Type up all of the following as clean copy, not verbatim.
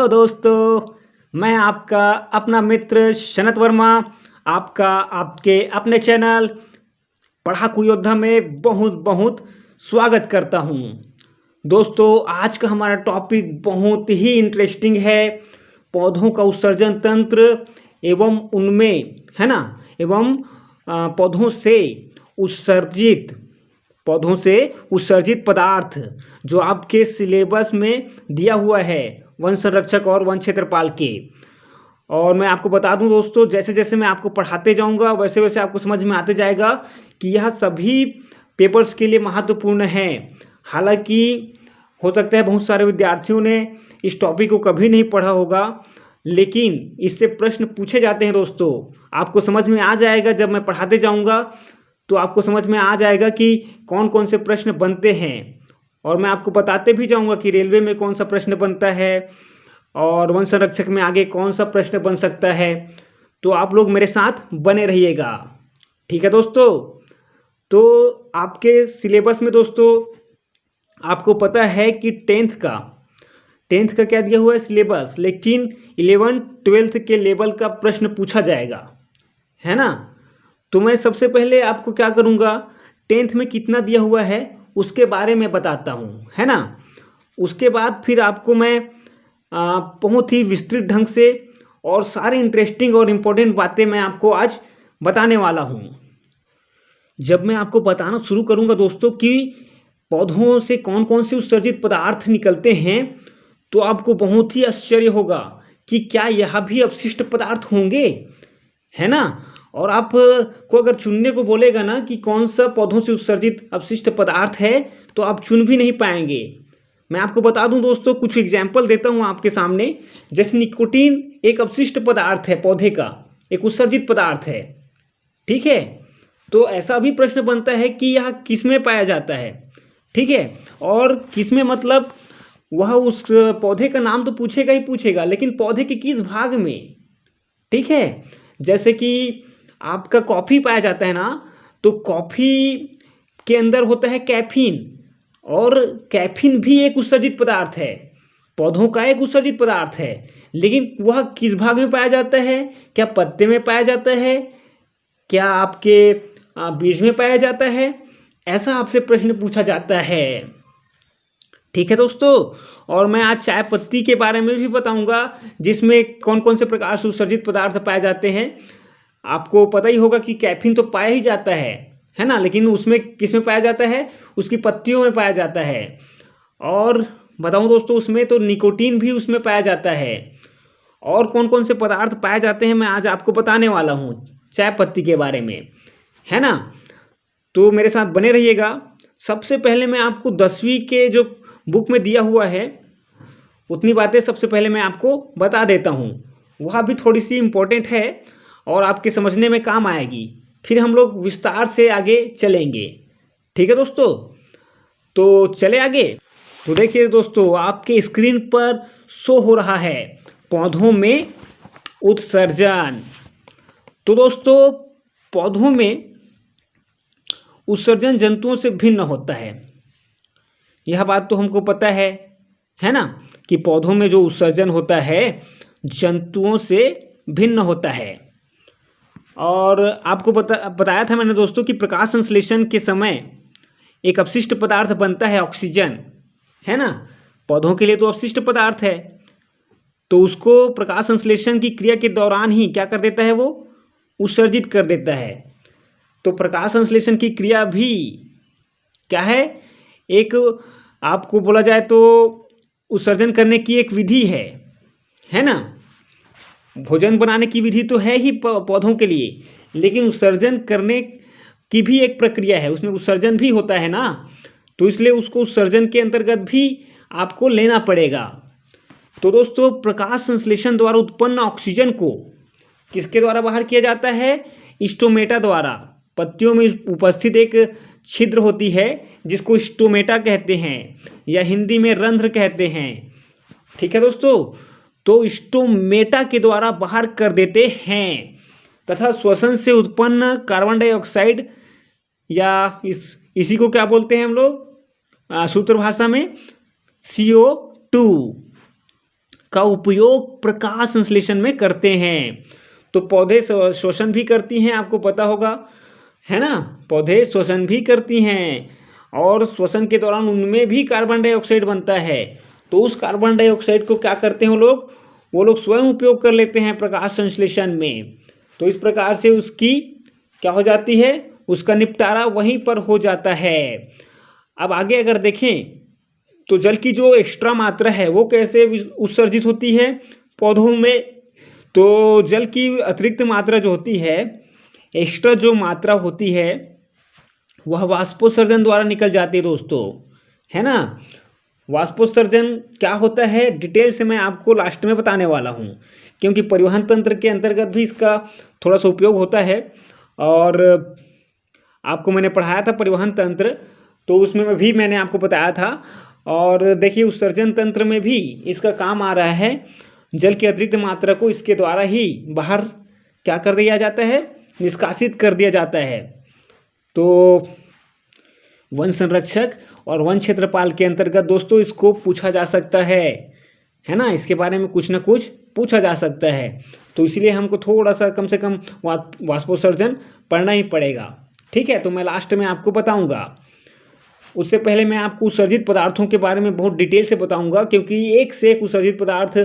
Hello दोस्तों, मैं आपका अपना मित्र शनत वर्मा आपका आपके अपने चैनल पढ़ाकू योद्धा में बहुत बहुत स्वागत करता हूं। दोस्तों, आज का हमारा टॉपिक बहुत ही इंटरेस्टिंग है। पौधों का उत्सर्जन तंत्र एवं उनमें है ना एवं पौधों से उत्सर्जित पौधों से उत्सर्जित पदार्थ जो आपके सिलेबस में दिया हुआ है वन संरक्षक और वन क्षेत्रपाल के। और मैं आपको बता दूं दोस्तों, जैसे जैसे मैं आपको पढ़ाते जाऊंगा वैसे वैसे आपको समझ में आते जाएगा कि यह सभी पेपर्स के लिए महत्वपूर्ण है। हालांकि हो सकता है बहुत सारे विद्यार्थियों ने इस टॉपिक को कभी नहीं पढ़ा होगा, लेकिन इससे प्रश्न पूछे जाते हैं। दोस्तों, आपको समझ में आ जाएगा, जब मैं पढ़ाते जाऊंगा तो आपको समझ में आ जाएगा कि कौन कौन से प्रश्न बनते हैं। और मैं आपको बताते भी जाऊंगा कि रेलवे में कौन सा प्रश्न बनता है और वन संरक्षक में आगे कौन सा प्रश्न बन सकता है। तो आप लोग मेरे साथ बने रहिएगा, ठीक है दोस्तों। तो आपके सिलेबस में दोस्तों आपको पता है कि टेंथ का क्या दिया हुआ है सिलेबस, लेकिन 11th-12th के लेवल का प्रश्न पूछा जाएगा, है ना। तो मैं सबसे पहले आपको क्या करूँगा, 10th में कितना दिया हुआ है उसके बारे में बताता हूँ, है ना। उसके बाद फिर आपको मैं बहुत ही विस्तृत ढंग से और सारी इंटरेस्टिंग और इम्पोर्टेंट बातें मैं आपको आज बताने वाला हूँ। जब मैं आपको बताना शुरू करूँगा दोस्तों कि पौधों से कौन कौन से उत्सर्जित पदार्थ निकलते हैं, तो आपको बहुत ही आश्चर्य होगा कि क्या यह भी अपशिष्ट पदार्थ होंगे, है ना। और आप को अगर चुनने को बोलेगा ना कि कौन सा पौधों से उत्सर्जित अपशिष्ट पदार्थ है, तो आप चुन भी नहीं पाएंगे। मैं आपको बता दूं दोस्तों, कुछ एग्जाम्पल देता हूं आपके सामने। जैसे निकोटीन एक अपशिष्ट पदार्थ है, पौधे का एक उत्सर्जित पदार्थ है, ठीक है। तो ऐसा भी प्रश्न बनता है कि यह किस में पाया जाता है, ठीक है। और किस में मतलब वह उस पौधे का नाम तो पूछेगा ही पूछेगा, लेकिन पौधे के किस भाग में, ठीक है। जैसे कि आपका कॉफ़ी पाया जाता है ना, तो कॉफ़ी के अंदर होता है कैफीन, और कैफीन भी एक उत्सर्जित पदार्थ है, पौधों का एक उत्सर्जित पदार्थ है। लेकिन वह किस भाग में पाया जाता है, क्या पत्ते में पाया जाता है, क्या आपके बीज में पाया जाता है, ऐसा आपसे प्रश्न पूछा जाता है, ठीक है दोस्तों। और मैं आज चाय पत्ती के बारे में भी बताऊंगा, जिसमें कौन कौन से प्रकार से उत्सर्जित पदार्थ पाए जाते हैं। आपको पता ही होगा कि कैफीन तो पाया ही जाता है ना, लेकिन उसमें किस में पाया जाता है, उसकी पत्तियों में पाया जाता है। और बताऊं दोस्तों, उसमें तो निकोटीन भी उसमें पाया जाता है। और कौन कौन से पदार्थ पाए जाते हैं मैं आज आपको बताने वाला हूँ चाय पत्ती के बारे में, है ना। तो मेरे साथ बने रहिएगा। सबसे पहले मैं आपको 10वीं के जो बुक में दिया हुआ है उतनी बातें सबसे पहले मैं आपको बता देता हूँ। वह भी थोड़ी सी इम्पोर्टेंट है और आपके समझने में काम आएगी। फिर हम लोग विस्तार से आगे चलेंगे, ठीक है दोस्तों। तो चले आगे। तो देखिए दोस्तों, आपके स्क्रीन पर शो हो रहा है पौधों में उत्सर्जन। तो दोस्तों, पौधों में उत्सर्जन जंतुओं से भिन्न होता है, यह बात तो हमको पता है ना, कि पौधों में जो उत्सर्जन होता है जंतुओं से भिन्न होता है। और आपको बताया था मैंने दोस्तों कि प्रकाश संश्लेषण के समय एक अपशिष्ट पदार्थ बनता है ऑक्सीजन, है ना। पौधों के लिए तो अपशिष्ट पदार्थ है, तो उसको प्रकाश संश्लेषण की क्रिया के दौरान ही क्या कर देता है, वो उत्सर्जित कर देता है। तो प्रकाश संश्लेषण की क्रिया भी क्या है, एक आपको बोला जाए तो उत्सर्जन करने की एक विधि है ना। भोजन बनाने की विधि तो है ही पौधों के लिए, लेकिन उत्सर्जन करने की भी एक प्रक्रिया है, उसमें उत्सर्जन भी होता है ना। तो इसलिए उसको उत्सर्जन के अंतर्गत भी आपको लेना पड़ेगा। तो दोस्तों, प्रकाश संश्लेषण द्वारा उत्पन्न ऑक्सीजन को किसके द्वारा बाहर किया जाता है, स्टोमेटा द्वारा। पत्तियों में उपस्थित एक छिद्र होती है जिसको स्टोमेटा कहते हैं, या हिंदी में रंध्र कहते हैं, ठीक है दोस्तों। तो स्टोमेटा के द्वारा बाहर कर देते हैं, तथा श्वसन से उत्पन्न कार्बन डाइऑक्साइड, या इसी को क्या बोलते हैं हम लोग सूत्र भाषा में, CO2, का उपयोग प्रकाश संश्लेषण में करते हैं। तो पौधे श्वसन भी करती हैं, आपको पता होगा, है ना। पौधे श्वसन भी करती हैं और श्वसन के दौरान उनमें भी कार्बन डाइऑक्साइड बनता है। तो उस कार्बन डाइऑक्साइड को क्या करते हैं वो लोग स्वयं उपयोग कर लेते हैं प्रकाश संश्लेषण में। तो इस प्रकार से उसकी क्या हो जाती है, उसका निपटारा वहीं पर हो जाता है। अब आगे अगर देखें तो जल की जो एक्स्ट्रा मात्रा है वो कैसे उत्सर्जित होती है पौधों में। तो जल की अतिरिक्त मात्रा जो होती है, एक्स्ट्रा जो मात्रा होती है, वह वाष्पोत्सर्जन द्वारा निकल जाती है दोस्तों, है ना। वाष्पोत्सर्जन क्या होता है डिटेल से मैं आपको लास्ट में बताने वाला हूँ, क्योंकि परिवहन तंत्र के अंतर्गत भी इसका थोड़ा सा उपयोग होता है। और आपको मैंने पढ़ाया था परिवहन तंत्र, तो उसमें भी मैंने आपको बताया था। और देखिए उत्सर्जन तंत्र में भी इसका काम आ रहा है। जल की अतिरिक्त मात्रा को इसके द्वारा ही बाहर क्या कर दिया जाता है, निष्कासित कर दिया जाता है। तो वन संरक्षक और वन क्षेत्रपाल के अंतर्गत दोस्तों इसको पूछा जा सकता है ना। इसके बारे में कुछ ना कुछ पूछा जा सकता है। तो इसलिए हमको थोड़ा सा कम से कम वाष्पोत्सर्जन पढ़ना ही पड़ेगा, ठीक है। तो मैं लास्ट में आपको बताऊंगा। उससे पहले मैं आपको उत्सर्जित पदार्थों के बारे में बहुत डिटेल से बताऊंगा, क्योंकि एक से एक उत्सर्जित पदार्थ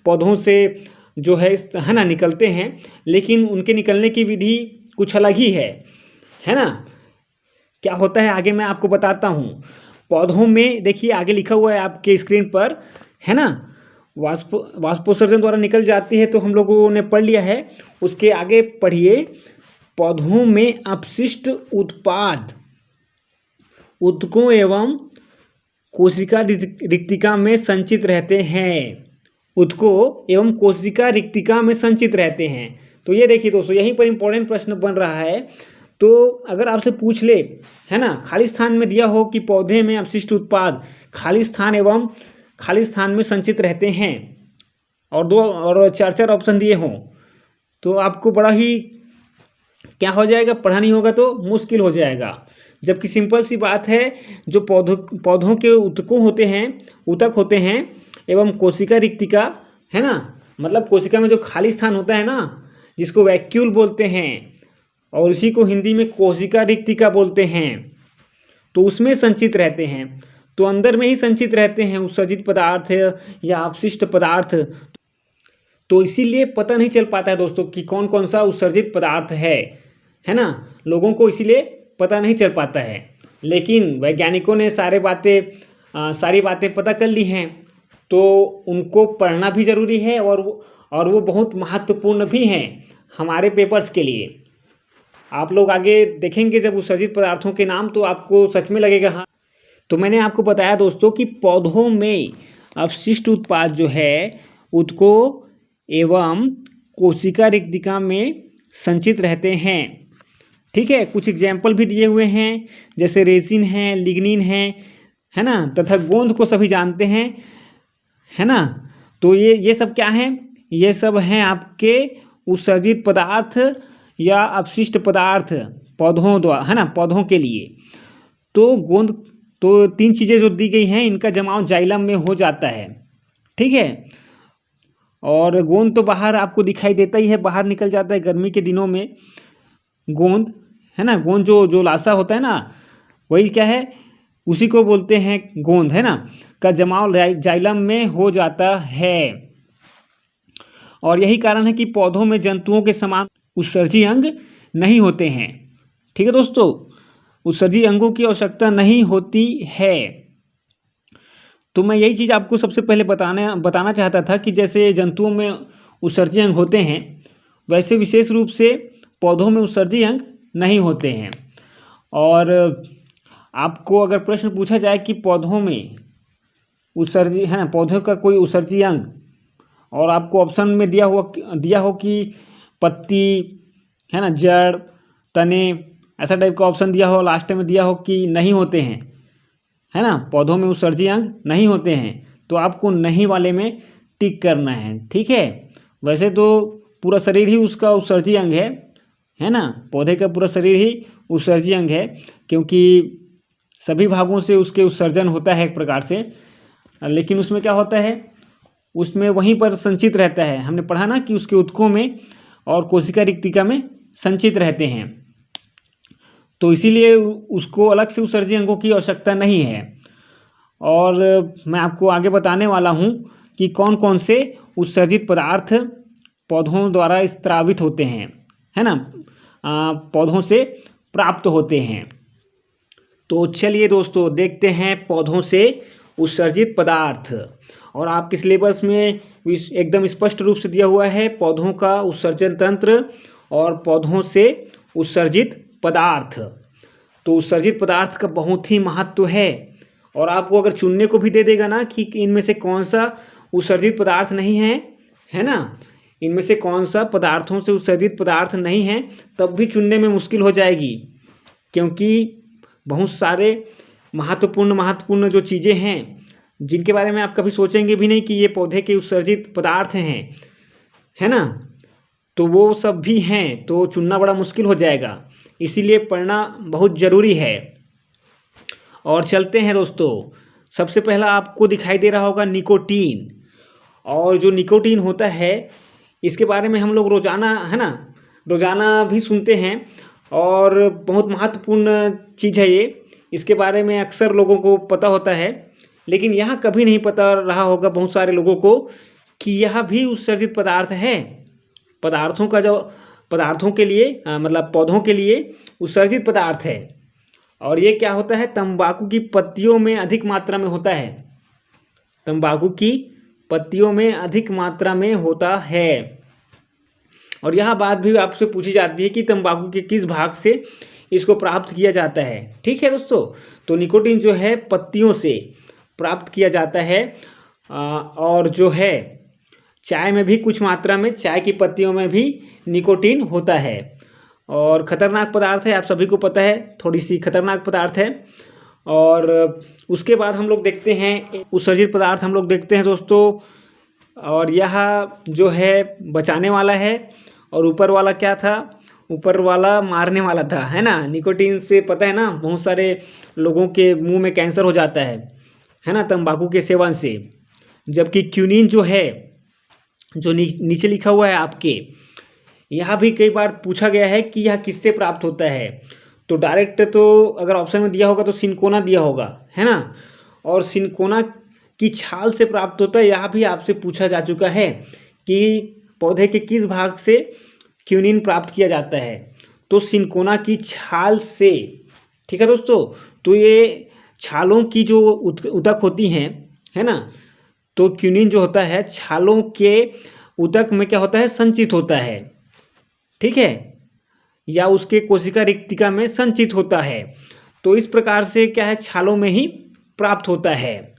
पौधों से जो है ना निकलते हैं, लेकिन उनके निकलने की विधि कुछ अलग ही है ना। क्या होता है आगे मैं आपको बताता हूँ। पौधों में देखिए आगे लिखा हुआ है आपके स्क्रीन पर, है ना। वाष्पोत्सर्जन द्वारा निकल जाती है तो हम लोगों ने पढ़ लिया है। उसके आगे पढ़िए, पौधों में अपशिष्ट उत्पाद ऊतकों एवं कोशिका रिक्तिका में संचित रहते हैं। ऊतकों एवं कोशिका रिक्तिका में संचित रहते हैं। तो ये देखिए दोस्तों, यहीं पर इंपॉर्टेंट प्रश्न बन रहा है। तो अगर आपसे पूछ ले, है ना, खाली स्थान में दिया हो कि पौधे में अपशिष्ट उत्पाद खाली स्थान एवं खाली स्थान में संचित रहते हैं, और चार ऑप्शन दिए हों, तो आपको बड़ा ही क्या हो जाएगा, पढ़ा नहीं होगा तो मुश्किल हो जाएगा। जबकि सिंपल सी बात है, जो पौधों के ऊतक होते हैं एवं कोशिका रिक्तिका, है ना, मतलब कोशिका में जो खाली स्थान होता है ना, जिसको वैक्यूल बोलते हैं, और उसी को हिंदी में कोशिका रिक्तिका बोलते हैं, तो उसमें संचित रहते हैं। तो अंदर में ही संचित रहते हैं उत्सर्जित पदार्थ या अपशिष्ट पदार्थ। तो इसीलिए पता नहीं चल पाता है दोस्तों कि कौन कौन सा उत्सर्जित पदार्थ है ना। लोगों को इसीलिए पता नहीं चल पाता है, लेकिन वैज्ञानिकों ने सारी बातें पता कर ली हैं। तो उनको पढ़ना भी ज़रूरी है, और वो बहुत महत्वपूर्ण भी हैं हमारे पेपर्स के लिए। आप लोग आगे देखेंगे जब उत्सर्जित पदार्थों के नाम, तो आपको सच में लगेगा हाँ। तो मैंने आपको बताया दोस्तों कि पौधों में अपशिष्ट उत्पाद जो है ऊतकों एवं कोशिका रिक्तिका में संचित रहते हैं, ठीक है। कुछ एग्जाम्पल भी दिए हुए हैं, जैसे रेजिन है, लिग्निन है ना, तथा गोंद को सभी जानते हैं, है ना। तो ये सब क्या हैं, ये सब हैं आपके उत्सर्जित पदार्थ या अपशिष्ट पदार्थ पौधों द्वारा, है ना, पौधों के लिए। तो गोंद, तो 3 चीज़ें जो दी गई हैं, इनका जमाव जाइलम में हो जाता है, ठीक है। और गोंद तो बाहर आपको दिखाई देता ही है, बाहर निकल जाता है गर्मी के दिनों में गोंद, है ना। गोंद जो लाशा होता है ना, वही क्या है, उसी को बोलते हैं गोंद, है ना, का जमाव जाइलम में हो जाता है। और यही कारण है कि पौधों में जंतुओं के समान उत्सर्जी अंग नहीं होते हैं, ठीक है दोस्तों। उत्सर्जी अंगों की आवश्यकता नहीं होती है। तो मैं यही चीज़ आपको सबसे पहले बताना चाहता था कि जैसे जंतुओं में उत्सर्जी अंग होते हैं, वैसे विशेष रूप से पौधों में उत्सर्जी अंग नहीं होते हैं। और आपको अगर प्रश्न पूछा जाए कि पौधों में उत्सर्जी, है ना, पौधों का कोई उत्सर्जी अंग, और आपको ऑप्शन में दिया हो कि पत्ती, है ना, जड़, तने, ऐसा टाइप का ऑप्शन दिया हो, लास्ट में दिया हो कि नहीं होते हैं, है ना, पौधों में उत्सर्जी अंग नहीं होते हैं, तो आपको नहीं वाले में टिक करना है, ठीक है। वैसे तो पूरा शरीर ही उसका उत्सर्जी अंग है ना, पौधे का पूरा शरीर ही उत्सर्जी अंग है, क्योंकि सभी भागों से उसके उत्सर्जन होता है एक प्रकार से। लेकिन उसमें क्या होता है, उसमें वहीं पर संचित रहता है। हमने पढ़ा ना कि उसके ऊतकों में और कोशिका रिक्तिका में संचित रहते हैं, तो इसीलिए उसको अलग से उत्सर्जी अंगों की आवश्यकता नहीं है। और मैं आपको आगे बताने वाला हूँ कि कौन कौन से उत्सर्जित पदार्थ पौधों द्वारा स्रावित होते हैं, है ना, पौधों से प्राप्त होते हैं। तो चलिए दोस्तों देखते हैं पौधों से उत्सर्जित पदार्थ। और आपके सिलेबस में एकदम स्पष्ट रूप से दिया हुआ है पौधों का उत्सर्जन तंत्र और पौधों से उत्सर्जित पदार्थ। तो उत्सर्जित पदार्थ का बहुत ही महत्व है। और आपको अगर चुनने को भी दे देगा ना कि इनमें से कौन सा उत्सर्जित पदार्थ नहीं है, है ना, इनमें से कौन सा पदार्थों से उत्सर्जित पदार्थ नहीं है, तब भी चुनने में मुश्किल हो जाएगी, क्योंकि बहुत सारे महत्वपूर्ण जो चीज़ें हैं जिनके बारे में आप कभी सोचेंगे भी नहीं कि ये पौधे के उत्सर्जित पदार्थ हैं, है ना, तो वो सब भी हैं, तो चुनना बड़ा मुश्किल हो जाएगा। इसीलिए पढ़ना बहुत ज़रूरी है। और चलते हैं दोस्तों, सबसे पहला आपको दिखाई दे रहा होगा निकोटीन। और जो निकोटीन होता है इसके बारे में हम लोग रोज़ाना, है ना, रोज़ाना भी सुनते हैं और बहुत महत्वपूर्ण चीज़ है ये। इसके बारे में अक्सर लोगों को पता होता है, लेकिन यह कभी नहीं पता रहा होगा बहुत सारे लोगों को कि यह भी उत्सर्जित पदार्थ है। पदार्थों के लिए मतलब पौधों के लिए उत्सर्जित पदार्थ है। और ये क्या होता है, तंबाकू की पत्तियों में अधिक मात्रा में होता है। तंबाकू की पत्तियों में अधिक मात्रा में होता है। और यह बात भी आपसे पूछी जाती है कि तंबाकू के किस भाग से इसको प्राप्त किया जाता है। ठीक है दोस्तों, तो निकोटीन जो है पत्तियों से प्राप्त किया जाता है। और जो है चाय में भी कुछ मात्रा में, चाय की पत्तियों में भी निकोटीन होता है। और ख़तरनाक पदार्थ है, आप सभी को पता है, थोड़ी सी खतरनाक पदार्थ है। और उसके बाद हम लोग देखते हैं उत्सर्जित पदार्थ हम लोग देखते हैं दोस्तों। और यह जो है बचाने वाला है और ऊपर वाला क्या था, ऊपर वाला मारने वाला था, है ना। निकोटीन से पता है ना बहुत सारे लोगों के मुंह में कैंसर हो जाता है ना, तंबाकू के सेवन से। जबकि क्यूनिन जो है, जो नीचे लिखा हुआ है आपके, यहाँ भी कई बार पूछा गया है कि यह किससे प्राप्त होता है। तो डायरेक्ट तो अगर ऑप्शन में दिया होगा तो सिनकोना दिया होगा, है ना। और सिनकोना की छाल से प्राप्त होता है, यह भी आपसे पूछा जा चुका है कि पौधे के किस भाग से क्यूनिन प्राप्त किया जाता है। तो सिनकोना की छाल से। ठीक है दोस्तों, तो ये छालों की जो उतक होती हैं, है ना, तो क्यूनिन जो होता है छालों के उतक में क्या होता है, संचित होता है। ठीक है, या उसके कोशिका रिक्तिका में संचित होता है। तो इस प्रकार से क्या है, छालों में ही प्राप्त होता है।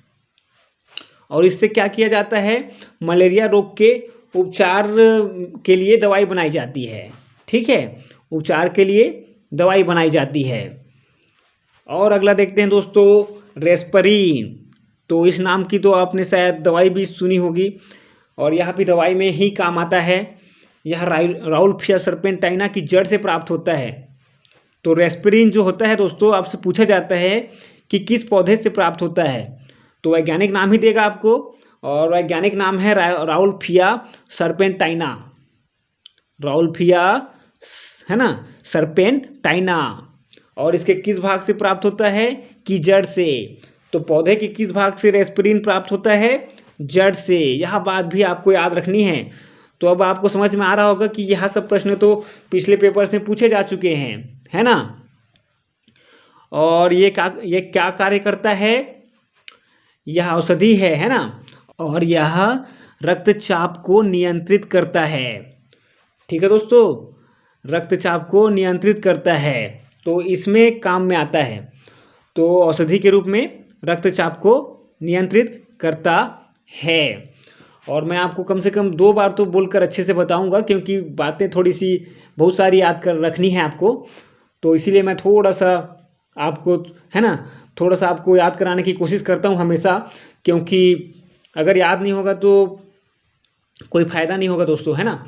और इससे क्या किया जाता है, मलेरिया रोग के उपचार के लिए दवाई बनाई जाती है। ठीक है, उपचार के लिए दवाई बनाई जाती है। और अगला देखते हैं दोस्तों, रेस्परीन। तो इस नाम की तो आपने शायद दवाई भी सुनी होगी, और यह भी दवाई में ही काम आता है। यह राउल्फिया सर्पेंटाइना की जड़ से प्राप्त होता है। तो रेस्परीन जो होता है दोस्तों, आपसे पूछा जाता है कि किस पौधे से प्राप्त होता है, तो वैज्ञानिक नाम ही देगा आपको, और वैज्ञानिक नाम है राउल्फिया सर्पेंटाइना। राउल्फिया, है ना, सर्पेंटाइना। और इसके किस भाग से प्राप्त होता है, कि जड़ से। तो पौधे के किस भाग से रेस्परीन प्राप्त होता है, जड़ से। यह बात भी आपको याद रखनी है। तो अब आपको समझ में आ रहा होगा कि यह सब प्रश्न तो पिछले पेपर से पूछे जा चुके हैं, है ना। और ये क्या कार्य करता है, यह औषधि है ना। और यह रक्तचाप को नियंत्रित करता है। ठीक है दोस्तों, रक्तचाप को नियंत्रित करता है, तो इसमें काम में आता है। तो औषधि के रूप में रक्तचाप को नियंत्रित करता है। और मैं आपको कम से कम 2 बार तो बोलकर अच्छे से बताऊंगा, क्योंकि बातें थोड़ी सी बहुत सारी याद कर रखनी है आपको। तो इसीलिए मैं थोड़ा सा आपको, है ना, थोड़ा सा आपको याद कराने की कोशिश करता हूँ हमेशा, क्योंकि अगर याद नहीं होगा तो कोई फ़ायदा नहीं होगा दोस्तों, है ना।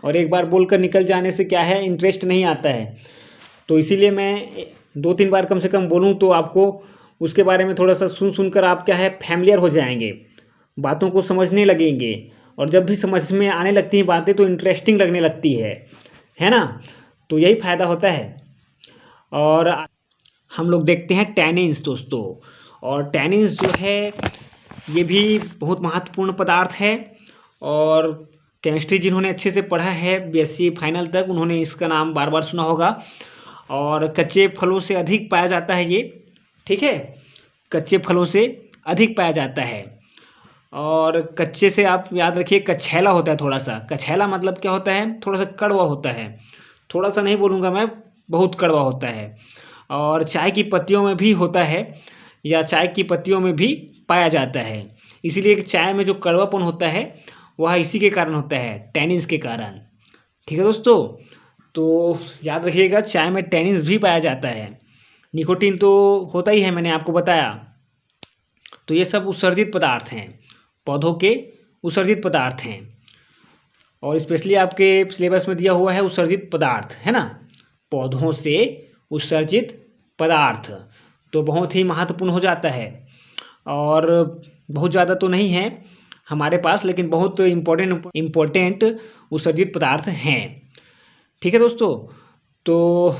और एक बार बोलकर निकल जाने से क्या है, इंटरेस्ट नहीं आता है। तो इसीलिए मैं 2-3 बार कम से कम बोलूँ, तो आपको उसके बारे में थोड़ा सा सुन कर आप क्या है, फैमिलियर हो जाएंगे। बातों को समझने लगेंगे, और जब भी समझ में आने लगती हैं बातें तो इंटरेस्टिंग लगने लगती है ना। तो यही फ़ायदा होता है। और हम लोग देखते हैं टैनिन्स दोस्तों, और टैनिन्स जो है ये भी बहुत महत्वपूर्ण पदार्थ है। और केमिस्ट्री जिन्होंने अच्छे से पढ़ा है बीएससी फाइनल तक, उन्होंने इसका नाम बार बार सुना होगा। और कच्चे फलों से अधिक पाया जाता है ये, ठीक है, कच्चे फलों से अधिक पाया जाता है। और कच्चे से आप याद रखिए कछैला होता है, थोड़ा सा कछैला मतलब क्या होता है, थोड़ा सा कड़वा होता है, थोड़ा सा नहीं बोलूँगा मैं, बहुत कड़वा होता है। और चाय की पत्तियों में भी होता है, या चाय की पत्तियों में भी पाया जाता है। इसीलिए चाय में जो कड़वापन होता है वह इसी के कारण होता है, टैनिन्स के कारण। ठीक है दोस्तों, तो याद रखिएगा चाय में टैनिन्स भी पाया जाता है। निकोटीन तो होता ही है, मैंने आपको बताया। तो ये सब उत्सर्जित पदार्थ हैं, पौधों के उत्सर्जित पदार्थ हैं। और स्पेशली आपके सिलेबस में दिया हुआ है उत्सर्जित पदार्थ, है ना, पौधों से उत्सर्जित पदार्थ। तो बहुत ही महत्वपूर्ण हो जाता है, और बहुत ज़्यादा तो नहीं है हमारे पास, लेकिन बहुत इम्पोर्टेंट उत्सर्जित पदार्थ हैं। ठीक है दोस्तों, तो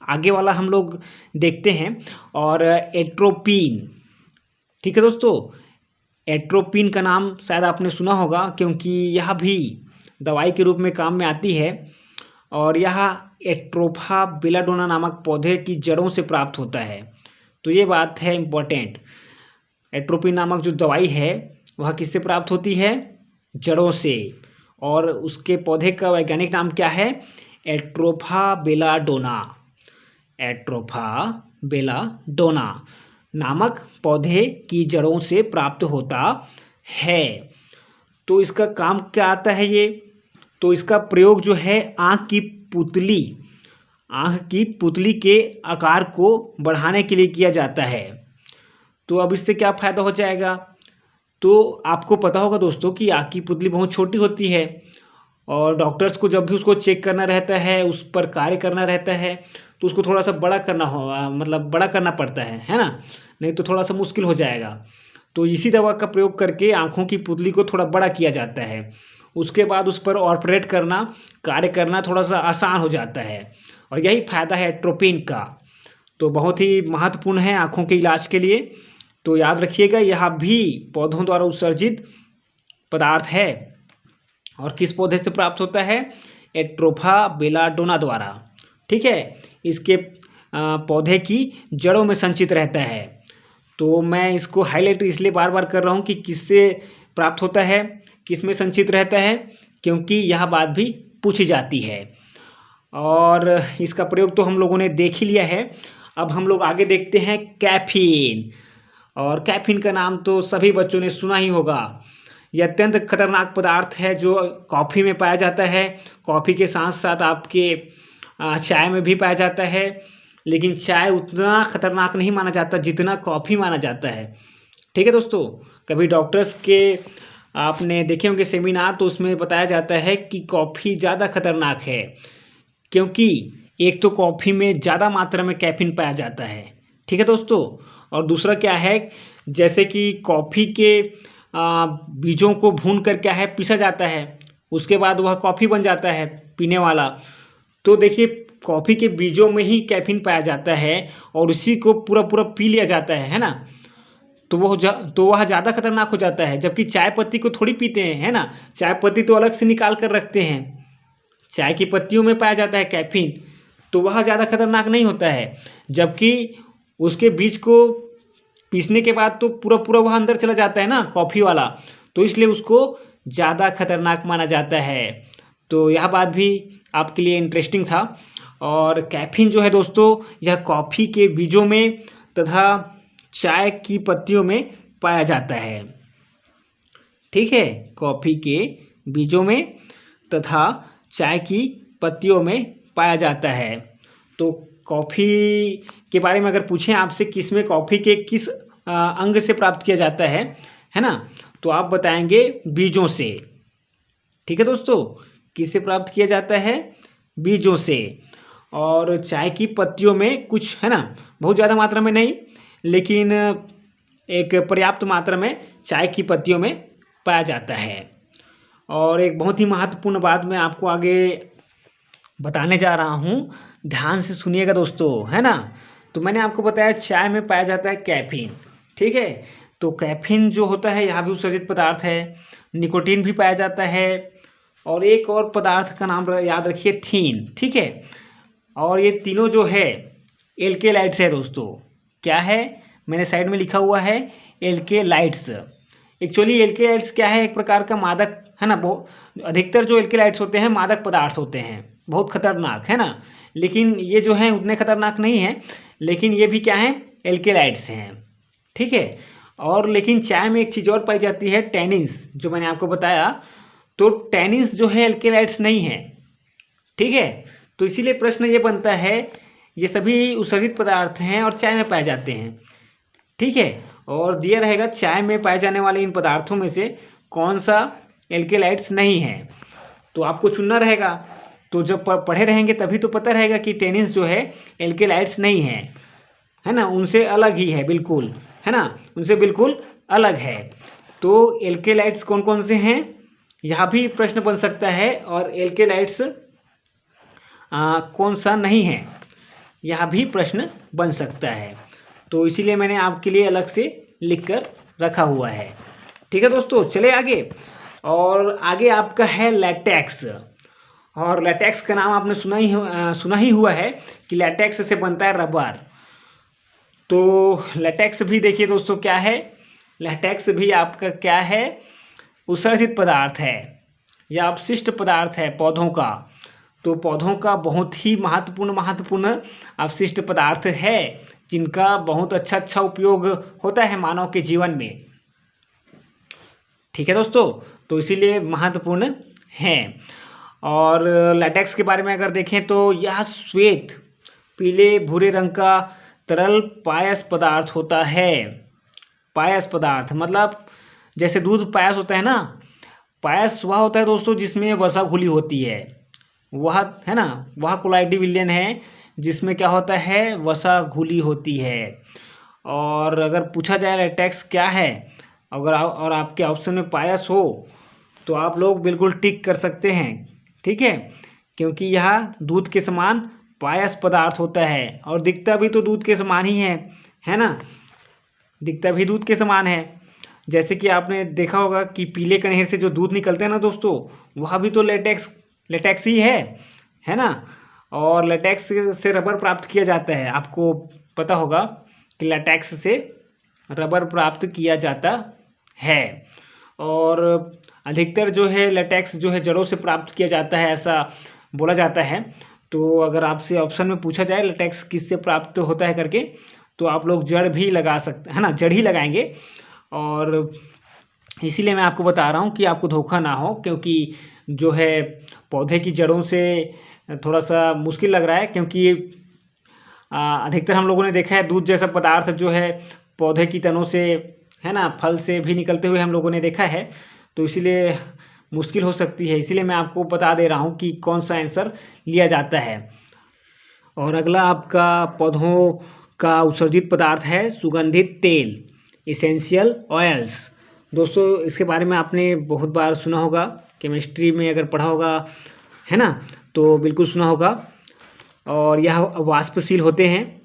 आगे वाला हम लोग देखते हैं। और एट्रोपिन, ठीक है दोस्तों, एट्रोपिन का नाम शायद आपने सुना होगा, क्योंकि यह भी दवाई के रूप में काम में आती है। और यह एट्रोफा बेलाडोना नामक पौधे की जड़ों से प्राप्त होता है। तो ये बात है इम्पोर्टेंट, एट्रोपिन नामक जो दवाई है वह किससे प्राप्त होती है, जड़ों से। और उसके पौधे का वैज्ञानिक नाम क्या है, एट्रोफा बेलाडोना, एट्रोफा बेलाडोना नामक पौधे की जड़ों से प्राप्त होता है। तो इसका काम क्या आता है ये, तो इसका प्रयोग जो है आँख की पुतली के आकार को बढ़ाने के लिए किया जाता है। तो अब इससे क्या फ़ायदा हो जाएगा, तो आपको पता होगा दोस्तों कि आँख की पुतली बहुत छोटी होती है, और डॉक्टर्स को जब भी उसको चेक करना रहता है, उस पर कार्य करना रहता है, तो उसको थोड़ा सा बड़ा करना हो, मतलब बड़ा करना पड़ता है ना, नहीं तो थोड़ा सा मुश्किल हो जाएगा। तो इसी दवा का प्रयोग करके आँखों की पुतली को थोड़ा बड़ा किया जाता है। उसके बाद उस पर ऑपरेट करना, कार्य करना थोड़ा सा आसान हो जाता है। और यही फ़ायदा है एट्रोपिन का। तो बहुत ही महत्वपूर्ण है आँखों के इलाज के लिए। तो याद रखिएगा यह भी पौधों द्वारा उत्सर्जित पदार्थ है। और किस पौधे से प्राप्त होता है, एट्रोफा बेलाडोना द्वारा, ठीक है। इसके पौधे की जड़ों में संचित रहता है। तो मैं इसको हाईलाइट इसलिए बार बार कर रहा हूँ कि किससे प्राप्त होता है, किस में संचित रहता है, क्योंकि यह बात भी पूछी जाती है। और इसका प्रयोग तो हम लोगों ने देख ही लिया है। अब हम लोग आगे देखते हैं कैफीन। और कैफीन का नाम तो सभी बच्चों ने सुना ही होगा। यह अत्यंत खतरनाक पदार्थ है जो कॉफ़ी में पाया जाता है। कॉफ़ी के साथ साथ आपके चाय में भी पाया जाता है, लेकिन चाय उतना खतरनाक नहीं माना जाता जितना कॉफ़ी माना जाता है। ठीक है दोस्तों, कभी डॉक्टर्स के आपने देखे होंगे सेमिनार, तो उसमें बताया जाता है कि कॉफ़ी ज़्यादा खतरनाक है, क्योंकि एक तो कॉफ़ी में ज़्यादा मात्रा में कैफीन पाया जाता है, ठीक है दोस्तों। और दूसरा क्या है, जैसे कि कॉफ़ी के बीजों को भून कर क्या है पीसा जाता है, उसके बाद वह कॉफ़ी बन जाता है पीने वाला। तो देखिए कॉफ़ी के बीजों में ही कैफीन पाया जाता है, और उसी को पूरा पूरा पी लिया जाता है ना। तो वह ज़्यादा खतरनाक हो जाता है। जबकि चाय पत्ती को थोड़ी पीते हैं, है ना, चाय पत्ती तो अलग से निकाल कर रखते हैं, चाय की पत्तियों में पाया जाता है कैफीन, तो वह ज़्यादा खतरनाक नहीं होता है। जबकि उसके बीज को पीसने के बाद तो पूरा पूरा वह अंदर चला जाता है ना कॉफ़ी वाला, तो इसलिए उसको ज़्यादा खतरनाक माना जाता है। तो यह बात भी आपके लिए इंटरेस्टिंग था। और कैफीन जो है दोस्तों, यह कॉफ़ी के बीजों में तथा चाय की पत्तियों में पाया जाता है, ठीक है, कॉफ़ी के बीजों में तथा चाय की पत्तियों में पाया जाता है। तो कॉफ़ी के बारे में अगर पूछें आपसे किस में कॉफ़ी के किस अंग से प्राप्त किया जाता है ना, तो आप बताएंगे बीजों से। ठीक है दोस्तों, किससे प्राप्त किया जाता है, बीजों से। और चाय की पत्तियों में कुछ, है ना, बहुत ज़्यादा मात्रा में नहीं, लेकिन एक पर्याप्त मात्रा में चाय की पत्तियों में पाया जाता है। और एक बहुत ही महत्वपूर्ण बात मैं आपको आगे बताने जा रहा हूँ, ध्यान से सुनिएगा दोस्तों, है ना। तो मैंने आपको बताया चाय में पाया जाता है कैफीन, ठीक है। तो कैफीन जो होता है यह भी उत्सर्जित पदार्थ है। निकोटीन भी पाया जाता है, और एक और पदार्थ का नाम याद रखिए, थीन, ठीक है। और ये तीनों जो है एल्केलाइड्स है दोस्तों। क्या है, मैंने साइड में लिखा हुआ है एल्केलाइड्स। एक्चुअली एल्केलाइड्स क्या है, एक प्रकार का मादक है ना। बहुत अधिकतर जो एल्केलाइड्स होते हैं मादक पदार्थ होते हैं, बहुत खतरनाक, है ना। लेकिन ये जो हैं उतने खतरनाक नहीं हैं, लेकिन ये भी क्या हैं, एल्केलाइड्स हैं, ठीक है। और लेकिन चाय में एक चीज़ और पाई जाती है, टैनिन्स, जो मैंने आपको बताया। तो टैनिन्स जो है एल्केलाइड्स नहीं है, ठीक है। तो इसीलिए प्रश्न ये बनता है, ये सभी उत्सर्जित पदार्थ हैं और चाय में पाए जाते हैं, ठीक है। और दिया रहेगा चाय में पाए जाने वाले इन पदार्थों में से कौन सा एल्केलाइड्स नहीं है, तो आपको चुनना रहेगा। तो जब पढ़े रहेंगे तभी तो पता रहेगा कि टेनिस जो है एल्केलाइड्स नहीं है ना, उनसे अलग ही है बिल्कुल, है ना, उनसे बिल्कुल अलग है। तो एल्केलाइड्स कौन कौन से हैं, यहाँ भी प्रश्न बन सकता है। और एल्केलाइड्स कौन सा नहीं है, यह भी प्रश्न बन सकता है। तो इसीलिए मैंने आपके लिए अलग से लिख कर रखा हुआ है, ठीक है दोस्तों। चले आगे, और आगे आपका है लैटेक्स। और लैटेक्स का नाम आपने सुना ही हुआ है कि लैटेक्स से बनता है रबर। तो लैटेक्स भी देखिए दोस्तों क्या है, लैटेक्स भी आपका क्या है, उत्सर्जित पदार्थ है या अपशिष्ट पदार्थ है पौधों का। तो पौधों का बहुत ही महत्वपूर्ण अपशिष्ट पदार्थ है, जिनका बहुत अच्छा उपयोग होता है मानव के जीवन में, ठीक है दोस्तों। तो इसीलिए महत्वपूर्ण है। और लैटेक्स के बारे में अगर देखें तो यह श्वेत पीले भूरे रंग का तरल पायस पदार्थ होता है। पायस पदार्थ मतलब जैसे दूध पायस होता है ना, पायस वह होता है दोस्तों जिसमें वसा घुली होती है, वह है ना, वह कोलाइडी विलयन है जिसमें क्या होता है, वसा घुली होती है। और अगर पूछा जाए लैटेक्स क्या है, अगर और आपके ऑप्शन में पायस हो तो आप लोग बिल्कुल टिक कर सकते हैं, ठीक है, क्योंकि यह दूध के समान पायस पदार्थ होता है। और दिखता भी तो दूध के समान ही है ना, दिखता भी दूध के समान है। जैसे कि आपने देखा होगा कि पीले कनेर से जो दूध निकलते हैं ना दोस्तों, वह भी तो लेटेक्स ही है ना। और लेटेक्स से रबर प्राप्त किया जाता है, आपको पता होगा कि लेटेक्स से रबर प्राप्त किया जाता है। और अधिकतर जो है लेटेक्स जो है जड़ों से प्राप्त किया जाता है, ऐसा बोला जाता है। तो अगर आपसे ऑप्शन में पूछा जाए लेटेक्स किससे प्राप्त होता है करके, तो आप लोग जड़ भी लगा सकते हैं ना, जड़ ही लगाएंगे। और इसीलिए मैं आपको बता रहा हूँ कि आपको धोखा ना हो, क्योंकि जो है पौधे की जड़ों से थोड़ा सा मुश्किल लग रहा है, क्योंकि अधिकतर हम लोगों ने देखा है दूध जैसा पदार्थ जो है पौधे की तनों से, है ना, फल से भी निकलते हुए हम लोगों ने देखा है। तो इसीलिए मुश्किल हो सकती है, इसीलिए मैं आपको बता दे रहा हूँ कि कौन सा आंसर लिया जाता है। और अगला आपका पौधों का उत्सर्जित पदार्थ है सुगंधित तेल, इसेंशियल ऑयल्स। दोस्तों इसके बारे में आपने बहुत बार सुना होगा, केमिस्ट्री में अगर पढ़ा होगा, है ना, तो बिल्कुल सुना होगा। और यह वाष्पशील होते हैं,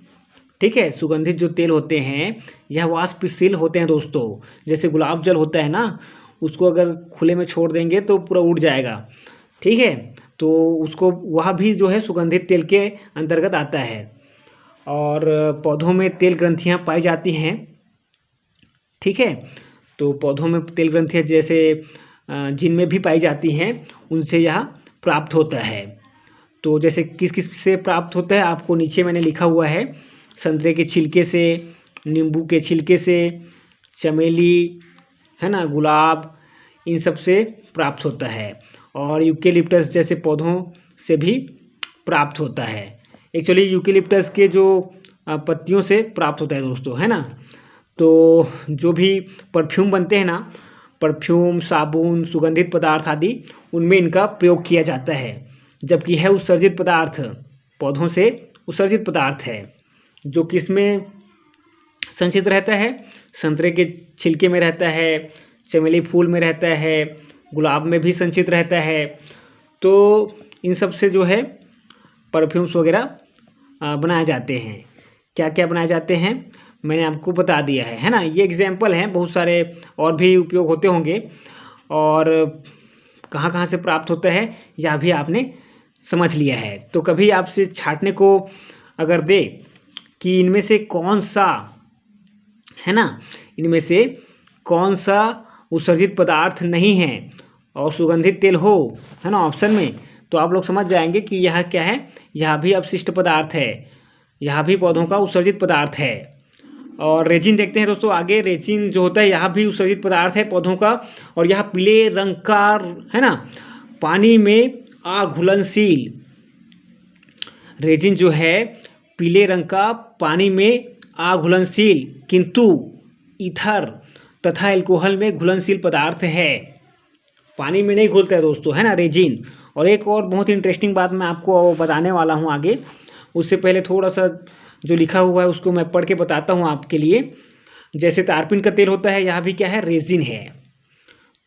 ठीक है। सुगंधित जो तेल होते हैं यह वाष्पशील होते हैं दोस्तों। जैसे गुलाब जल होता है ना, उसको अगर खुले में छोड़ देंगे तो पूरा उड़ जाएगा, ठीक है। तो उसको वह भी जो है सुगंधित तेल के अंतर्गत आता है। और पौधों में तेल ग्रंथियाँ पाई जाती हैं, ठीक है। तो पौधों में तेल ग्रंथियाँ जैसे जिनमें भी पाई जाती हैं उनसे यह प्राप्त होता है। तो जैसे किस किस से प्राप्त होता है आपको नीचे मैंने लिखा हुआ है, संतरे के छिलके से, नींबू के छिलके से, चमेली, है ना, गुलाब, इन सब से प्राप्त होता है। और यूकेलिप्टस जैसे पौधों से भी प्राप्त होता है। एक्चुअली यूकेलिप्टस के जो पत्तियों से प्राप्त होता है दोस्तों, है ना। तो जो भी परफ्यूम बनते हैं ना, परफ्यूम, साबुन, सुगंधित पदार्थ आदि, उनमें इनका प्रयोग किया जाता है। जबकि है उत्सर्जित पदार्थ, पौधों से उत्सर्जित पदार्थ है, जो किस में संचित रहता है, संतरे के छिलके में रहता है, चमेली फूल में रहता है, गुलाब में भी संचित रहता है। तो इन सब से जो है परफ्यूम्स वगैरह बनाए जाते हैं। क्या क्या बनाए जाते हैं मैंने आपको बता दिया है ना। ये एग्जाम्पल हैं, बहुत सारे और भी उपयोग होते होंगे और कहाँ कहाँ से प्राप्त होता है यह भी आपने समझ लिया है। तो कभी आपसे छांटने को अगर दे कि इनमें से कौन सा है ना, इनमें से कौन सा उत्सर्जित पदार्थ नहीं है और सुगंधित तेल हो, है ना, ऑप्शन में, तो आप लोग समझ जाएंगे कि यह क्या है, यह भी अपशिष्ट पदार्थ है, यह भी पौधों का उत्सर्जित पदार्थ है। और रेजिन देखते हैं दोस्तों आगे। रेजिन जो होता है यह भी उत्सर्जित पदार्थ है पौधों का, और यह पीले रंग का है ना, पानी में अघुलनशील। रेजिन जो है पीले रंग का, पानी में अघुलनशील किंतु ईथर तथा एल्कोहल में घुलनशील पदार्थ है। पानी में नहीं घुलता है दोस्तों, है ना, रेजिन। और एक और बहुत इंटरेस्टिंग बात मैं आपको बताने वाला हूँ आगे, उससे पहले थोड़ा सा जो लिखा हुआ है उसको मैं पढ़ के बताता हूँ आपके लिए। जैसे तारपीन का तेल होता है, यह भी क्या है, रेजिन है।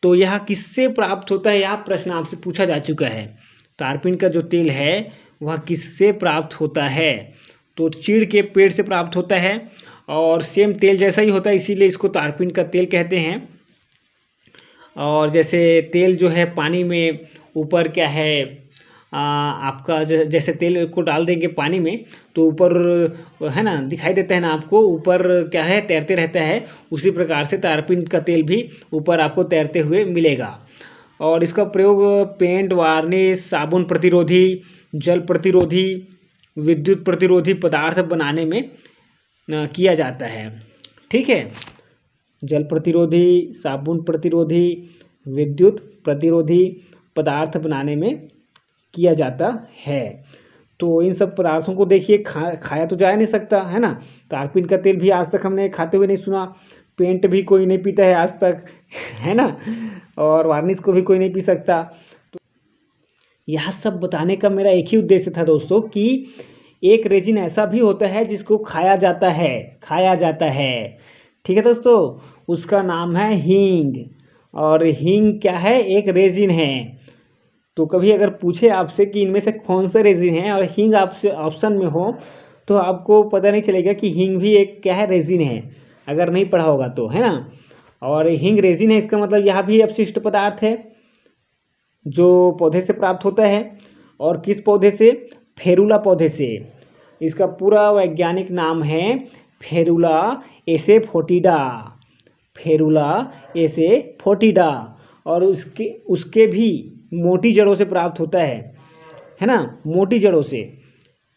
तो यह किससे प्राप्त होता है, यह प्रश्न आपसे पूछा जा चुका है। तारपीन का जो तेल है वह किससे प्राप्त होता है, तो चीड़ के पेड़ से प्राप्त होता है, और सेम तेल जैसा ही होता है, इसीलिए इसको तारपीन का तेल कहते हैं। और जैसे तेल जो है पानी में ऊपर क्या है, आपका जैसे तेल को डाल देंगे पानी में तो ऊपर है ना दिखाई देता है ना आपको, ऊपर क्या है, तैरते रहता है। उसी प्रकार से तारपीन का तेल भी ऊपर आपको तैरते हुए मिलेगा। और इसका प्रयोग पेंट, वार्निश, साबुन प्रतिरोधी, जल प्रतिरोधी, विद्युत प्रतिरोधी पदार्थ बनाने में किया जाता है। ठीक है, जल प्रतिरोधी, साबुन प्रतिरोधी, विद्युत प्रतिरोधी पदार्थ बनाने में किया जाता है। तो इन सब पदार्थों को देखिए खाया तो जा नहीं सकता, है ना। तारपीन का तेल भी आज तक हमने खाते हुए नहीं सुना, पेंट भी कोई नहीं पीता है आज तक, है ना, और वार्निश को भी कोई नहीं पी सकता। तो यह सब बताने का मेरा एक ही उद्देश्य था दोस्तों कि एक रेजिन ऐसा भी होता है जिसको खाया जाता है, खाया जाता है। ठीक है दोस्तों, उसका नाम है हींग, और हींग क्या है, एक रेजिन है। तो कभी अगर पूछे आपसे कि इनमें से कौन सा रेजिन है और हींग आपसे ऑप्शन में हो, तो आपको पता नहीं चलेगा कि हींग भी एक क्या है, रेजिन है, अगर नहीं पढ़ा होगा तो, है ना। और हींग रेजिन है, इसका मतलब यह भी अपशिष्ट पदार्थ है जो पौधे से प्राप्त होता है। और किस पौधे से, फेरुला पौधे से। इसका पूरा वैज्ञानिक नाम है फेरुला एसेफोटिडा, फेरुला एसेफोटिडा। और उसके भी मोटी जड़ों से प्राप्त होता है ना, मोटी जड़ों से,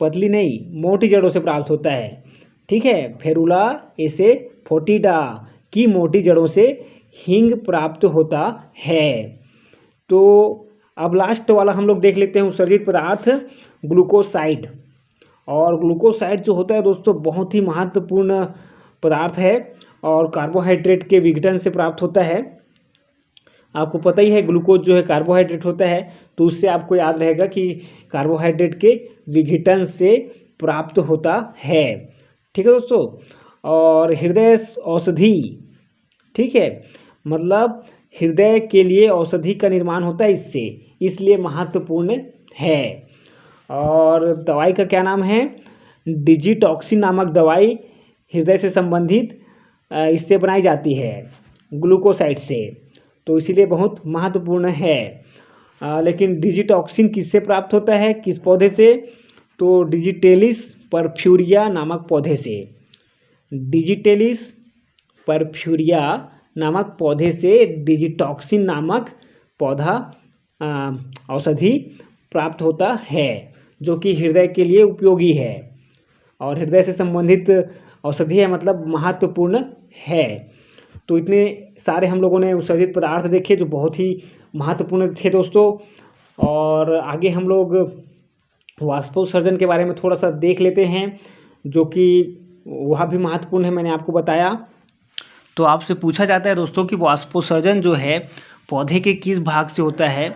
पतली नहीं, मोटी जड़ों से प्राप्त होता है। ठीक है, फेरुला एसेफोटिडा की मोटी जड़ों से हींग प्राप्त होता है। तो अब लास्ट वाला हम लोग देख लेते हैं उत्सर्जित पदार्थ, ग्लूकोसाइड। और ग्लूकोसाइड जो होता है दोस्तों बहुत ही महत्वपूर्ण पदार्थ है और कार्बोहाइड्रेट के विघटन से प्राप्त होता है। आपको पता ही है ग्लूकोज जो है कार्बोहाइड्रेट होता है, तो उससे आपको याद रहेगा कि कार्बोहाइड्रेट के विघटन से प्राप्त होता है। ठीक है दोस्तों, और हृदय औषधि, ठीक है, मतलब हृदय के लिए औषधि का निर्माण होता है इससे, इसलिए महत्वपूर्ण है। और दवाई का क्या नाम है, डिजिटॉक्सिन नामक दवाई हृदय से संबंधित इससे बनाई जाती है, ग्लूकोसाइड से, तो इसीलिए बहुत महत्वपूर्ण है। लेकिन डिजिटॉक्सिन किससे प्राप्त होता है, किस पौधे से, तो डिजिटेलिस परफ्यूरिया नामक पौधे से, डिजिटेलिस परफ्यूरिया नामक पौधे से डिजिटॉक्सिन नामक पौधा औषधि प्राप्त होता है, जो कि हृदय के लिए उपयोगी है और हृदय से संबंधित औषधि है, मतलब महत्वपूर्ण है। तो इतने सारे हम लोगों ने उत्सर्जित पदार्थ देखे जो बहुत ही महत्वपूर्ण थे दोस्तों। और आगे हम लोग वाष्पोत्सर्जन के बारे में थोड़ा सा देख लेते हैं, जो कि वह भी महत्वपूर्ण है, मैंने आपको बताया। तो आपसे पूछा जाता है दोस्तों कि वाष्पोत्सर्जन जो है पौधे के किस भाग से होता है,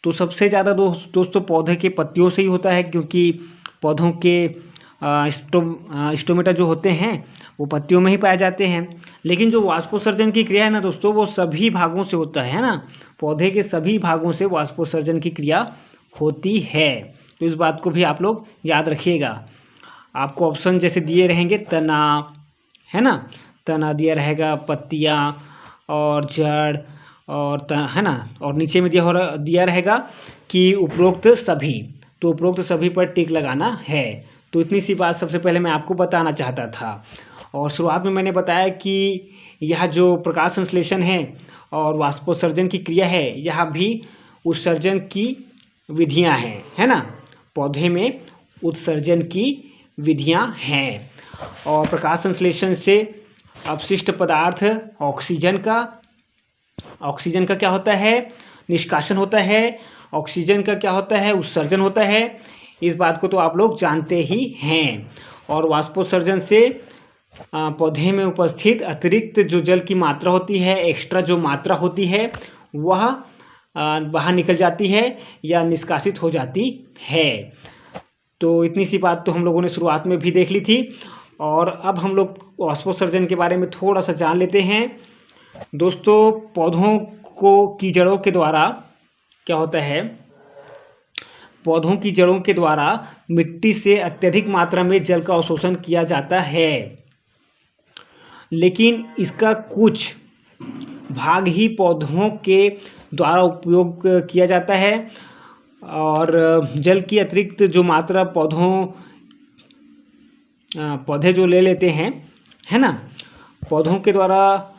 तो सबसे ज़्यादा दोस्तों पौधे के पत्तियों से ही होता है, क्योंकि पौधों के स्टोमेटा जो होते हैं वो पत्तियों में ही पाए जाते हैं। लेकिन जो वाष्पोत्सर्जन की क्रिया है ना दोस्तों, वो सभी भागों से होता है ना, पौधे के सभी भागों से वाष्पोत्सर्जन की क्रिया होती है। तो इस बात को भी आप लोग याद रखिएगा। आपको ऑप्शन जैसे दिए रहेंगे, तना है ना, तना दिया रहेगा, पत्तियाँ और जड़ और है ना, और नीचे में दिया रहेगा कि उपरोक्त सभी। तो उपरोक्त सभी पर टिक लगाना है। तो इतनी सी बात सबसे पहले मैं आपको बताना चाहता था। और शुरुआत में मैंने बताया कि यह जो प्रकाश संश्लेषण है और वाष्पोत्सर्जन की क्रिया है, यह भी उत्सर्जन की विधियां हैं, है ना। पौधे में उत्सर्जन की विधियां हैं। और प्रकाश संश्लेषण से अपशिष्ट पदार्थ ऑक्सीजन का क्या होता है, निष्कासन होता है। ऑक्सीजन का क्या होता है, उत्सर्जन होता है। इस बात को तो आप लोग जानते ही हैं। और वाष्पोत्सर्जन से पौधे में उपस्थित अतिरिक्त जो जल की मात्रा होती है, एक्स्ट्रा जो मात्रा होती है, वह बाहर निकल जाती है या निष्कासित हो जाती है। तो इतनी सी बात तो हम लोगों ने शुरुआत में भी देख ली थी। और अब हम लोग वाष्पोत्सर्जन के बारे में थोड़ा सा जान लेते हैं। दोस्तों, पौधों की जड़ों के द्वारा क्या होता है, पौधों की जड़ों के द्वारा मिट्टी से अत्यधिक मात्रा में जल का अवशोषण किया जाता है, लेकिन इसका कुछ भाग ही पौधों के द्वारा उपयोग किया जाता है। और जल की अतिरिक्त जो मात्रा पौधे जो ले लेते हैं, है ना, पौधों के द्वारा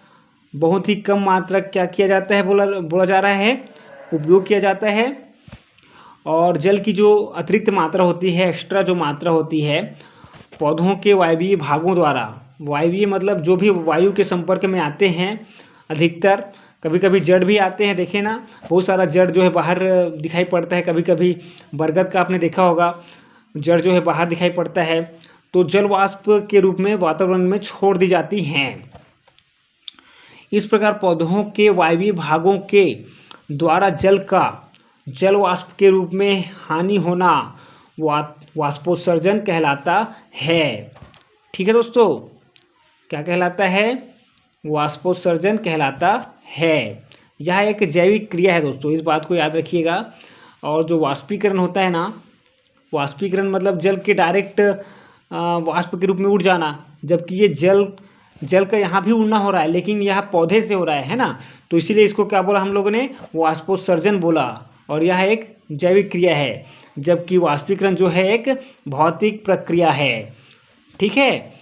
बहुत ही कम मात्रा क्या किया जाता है, बोला जा रहा है, उपयोग किया जाता है। और जल की जो अतिरिक्त मात्रा होती है, एक्स्ट्रा जो मात्रा होती है, पौधों के वायवीय भागों द्वारा, वायवीय मतलब जो भी वायु के संपर्क में आते हैं अधिकतर, कभी कभी जड़ भी आते हैं, देखें ना, बहुत सारा जड़ जो है बाहर दिखाई पड़ता है। कभी कभी बरगद का आपने देखा होगा, जड़ जो है बाहर दिखाई पड़ता है। तो जल वाष्प के रूप में वातावरण में छोड़ दी जाती हैं। इस प्रकार पौधों के वायवीय भागों के द्वारा जल वाष्प के रूप में हानि होना वाष्पोत्सर्जन कहलाता है। ठीक है दोस्तों, क्या कहलाता है, वाष्पोत्सर्जन कहलाता है। यह एक जैविक क्रिया है दोस्तों, इस बात को याद रखिएगा। और जो वाष्पीकरण होता है ना, वाष्पीकरण मतलब जल के डायरेक्ट वाष्प के रूप में उड़ जाना, जबकि ये जल का यहाँ भी उड़ना हो रहा है, लेकिन यह पौधे से हो रहा है ना। तो इसीलिए इसको क्या बोला हम लोगों ने, वाष्पोत्सर्जन बोला। और यह एक जैविक क्रिया है, जबकि वाष्पीकरण जो है एक भौतिक प्रक्रिया है। ठीक है।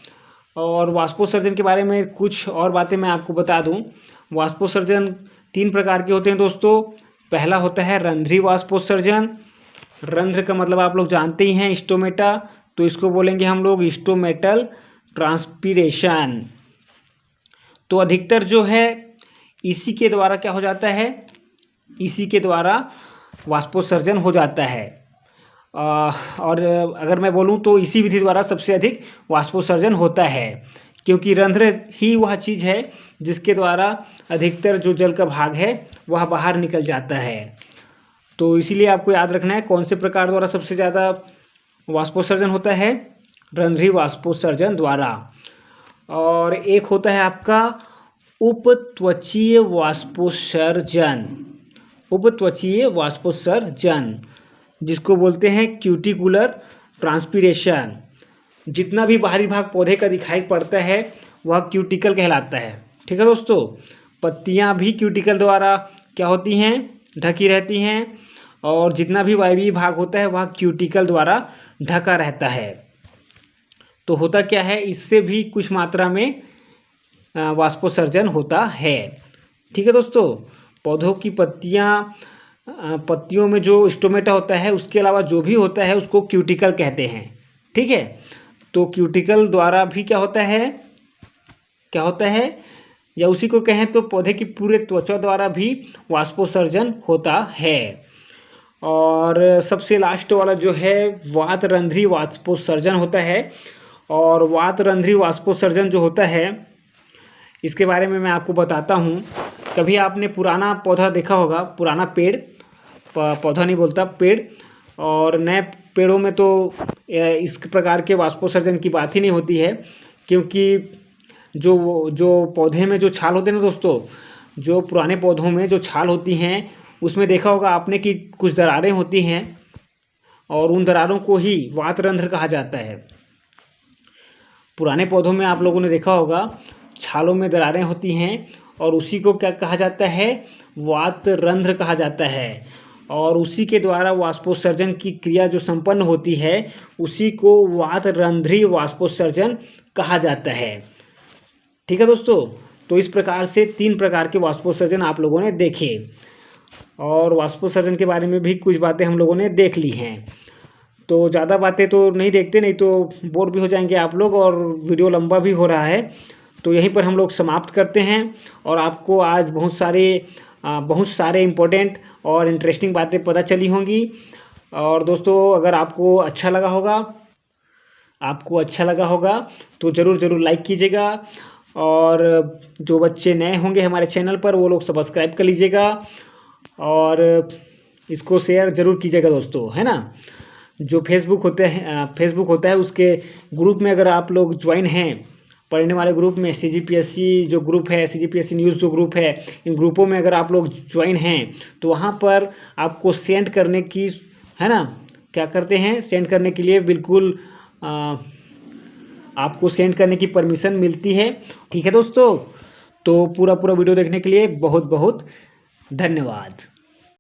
और वाष्पोत्सर्जन के बारे में कुछ और बातें मैं आपको बता दूं। वाष्पोत्सर्जन 3 प्रकार के होते हैं दोस्तों। पहला होता है रंध्री वाष्पोत्सर्जन। रंध्र का मतलब आप लोग जानते ही हैं, स्टोमेटा, तो इसको बोलेंगे हम लोग स्टोमेटल ट्रांसपीरेशन। तो अधिकतर जो है इसी के द्वारा क्या हो जाता है, इसी के द्वारा वाष्पोत्सर्जन हो जाता है। और अगर मैं बोलूं तो इसी विधि द्वारा सबसे अधिक वाष्पोत्सर्जन होता है, क्योंकि रंध्र ही वह चीज़ है जिसके द्वारा अधिकतर जो जल का भाग है वह बाहर निकल जाता है। तो इसीलिए आपको याद रखना है कौन से प्रकार द्वारा सबसे ज़्यादा वाष्पोत्सर्जन होता है, रंध्री वाष्पोत्सर्जन द्वारा। और एक होता है आपका उपत्वचीय वाष्पोत्सर्जन, उपत्वचीय वाष्पोत्सर्जन, जिसको बोलते हैं क्यूटिकुलर ट्रांसपीरेशन। जितना भी बाहरी भाग पौधे का दिखाई पड़ता है वह क्यूटिकल कहलाता है। ठीक है दोस्तों, पत्तियां भी क्यूटिकल द्वारा क्या होती हैं, ढकी रहती हैं। और जितना भी वायवीय भाग होता है वह क्यूटिकल द्वारा ढका रहता है। तो होता क्या है, इससे भी कुछ मात्रा में वाष्पोत्सर्जन होता है। ठीक है दोस्तों, पौधों की पत्तियों में जो स्टोमेटा होता है उसके अलावा जो भी होता है उसको क्यूटिकल कहते हैं। ठीक है। तो क्यूटिकल द्वारा भी क्या होता है, या उसी को कहें तो पौधे की पूरे त्वचा द्वारा भी वाष्पोत्सर्जन होता है। और सबसे लास्ट वाला जो है वातरंध्री वाष्पोत्सर्जन होता है। और वातरंध्री वाष्पोत्सर्जन जो होता है इसके बारे में मैं आपको बताता हूँ। कभी आपने पुराना पौधा देखा होगा, पुराना पेड़, पौधा नहीं बोलता, पेड़, और नए पेड़ों में तो इस प्रकार के वाष्पोत्सर्जन की बात ही नहीं होती है, क्योंकि जो जो पौधे में जो छाल होते हैं ना दोस्तों, जो पुराने पौधों में जो छाल होती हैं उसमें देखा होगा आपने कि कुछ दरारें होती हैं और उन दरारों को ही वातरंध्र कहा जाता है। पुराने पौधों में आप लोगों ने देखा होगा छालों में दरारें होती हैं और उसी को क्या कहा जाता है, वातरंध्र कहा जाता है। और उसी के द्वारा वाष्पोत्सर्जन की क्रिया जो संपन्न होती है उसी को वातरंध्रीय वाष्पोत्सर्जन कहा जाता है। ठीक है दोस्तों, तो इस प्रकार से 3 प्रकार के वाष्पोत्सर्जन आप लोगों ने देखे और वाष्पोत्सर्जन के बारे में भी कुछ बातें हम लोगों ने देख ली हैं। तो ज़्यादा बातें तो नहीं देखते, नहीं तो बोर भी हो जाएंगे आप लोग और वीडियो लंबा भी हो रहा है। तो यहीं पर हम लोग समाप्त करते हैं और आपको आज बहुत सारे इम्पोर्टेंट और इंटरेस्टिंग बातें पता चली होंगी। और दोस्तों अगर आपको अच्छा लगा होगा तो ज़रूर लाइक कीजिएगा और जो बच्चे नए होंगे हमारे चैनल पर वो लोग सब्सक्राइब कर लीजिएगा और इसको शेयर ज़रूर कीजिएगा दोस्तों, है ना। जो फेसबुक होता है उसके ग्रुप में अगर आप लोग ज्वाइन हैं, पढ़ने वाले ग्रुप में, CGPSC जो ग्रुप है, CGPSC न्यूज़ जो ग्रुप है, इन ग्रुपों में अगर आप लोग ज्वाइन हैं तो वहाँ पर आपको सेंड करने की, है ना, क्या करते हैं, सेंड करने के लिए बिल्कुल आपको सेंड करने की परमिशन मिलती है। ठीक है दोस्तों, तो पूरा वीडियो देखने के लिए बहुत बहुत धन्यवाद।